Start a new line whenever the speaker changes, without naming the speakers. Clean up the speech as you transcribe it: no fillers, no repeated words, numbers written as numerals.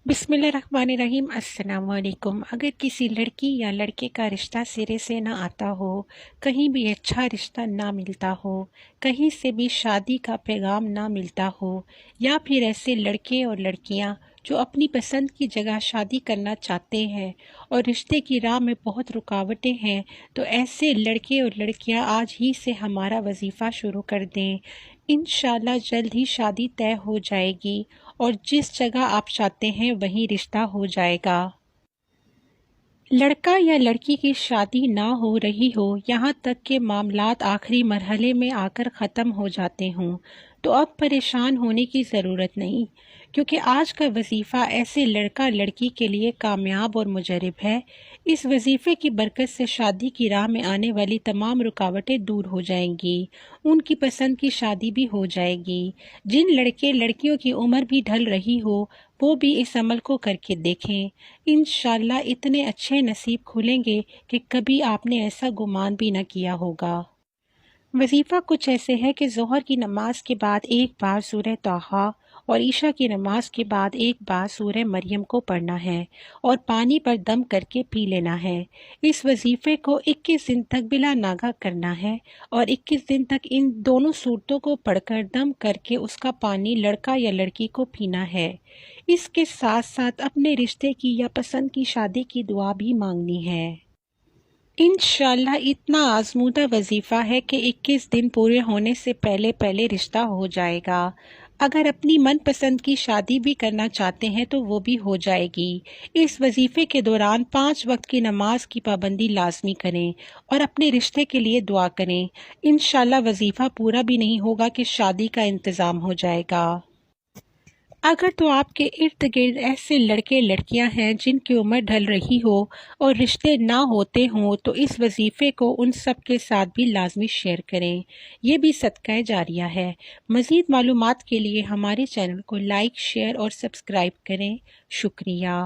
बिस्मिल्लाहिर्रहमानिर्रहीम। अस्सलाम वालेकुम। अगर किसी लड़की या लड़के का रिश्ता सिरे से ना आता हो, कहीं भी अच्छा रिश्ता ना मिलता हो, कहीं से भी शादी का पैगाम ना मिलता हो, या फिर ऐसे लड़के और लड़कियां जो अपनी पसंद की जगह शादी करना चाहते हैं और रिश्ते की राह में बहुत रुकावटें हैं, तो ऐसे लड़के और लड़कियां आज ही से हमारा वजीफ़ा शुरू कर दें। इंशाल्लाह जल्द ही शादी तय हो जाएगी और जिस जगह आप चाहते हैं वहीं रिश्ता हो जाएगा। लड़का या लड़की की शादी ना हो रही हो, यहाँ तक के मामलात आखिरी मरहले में आकर ख़त्म हो जाते हों, तो अब परेशान होने की ज़रूरत नहीं, क्योंकि आज का वजीफ़ा ऐसे लड़का लड़की के लिए कामयाब और मुजरब है। इस वजीफ़े की बरकत से शादी की राह में आने वाली तमाम रुकावटें दूर हो जाएंगी, उनकी पसंद की शादी भी हो जाएगी। जिन लड़के लड़कियों की उम्र भी ढल रही हो, वो भी इस अमल को करके देखें। इंशाल्लाह इतने अच्छे नसीब खुलेंगे कि कभी आपने ऐसा गुमान भी न किया होगा। वजीफ़ा कुछ ऐसे है कि ज़ोहर की नमाज के बाद एक बार सूरह तौहा और ईशा की नमाज के बाद एक बार सूरह मरियम को पढ़ना है और पानी पर दम करके पी लेना है। इस वजीफ़े को 21 दिन तक बिला नागा करना है और 21 दिन तक इन दोनों सूरतों को पढ़कर दम करके उसका पानी लड़का या लड़की को पीना है। इसके साथ साथ अपने रिश्ते की या पसंद की शादी की दुआ भी मांगनी है। इंशाल्लाह इतना आजमूदा वजीफ़ा है कि 21 दिन पूरे होने से पहले पहले रिश्ता हो जाएगा। अगर अपनी मनपसंद की शादी भी करना चाहते हैं तो वो भी हो जाएगी। इस वजीफ़े के दौरान 5 वक्त की नमाज की पाबंदी लाजमी करें और अपने रिश्ते के लिए दुआ करें। इंशाल्लाह वजीफ़ा पूरा भी नहीं होगा कि शादी का इंतज़ाम हो जाएगा। अगर तो आपके इर्द गिर्द ऐसे लड़के लड़कियां हैं जिनकी उम्र ढल रही हो और रिश्ते ना होते हों, तो इस वजीफ़े को उन सब के साथ भी लाजमी शेयर करें। ये भी सदका जारिया है। मज़ीद मालूमात के लिए हमारे चैनल को लाइक, शेयर और सब्सक्राइब करें। शुक्रिया।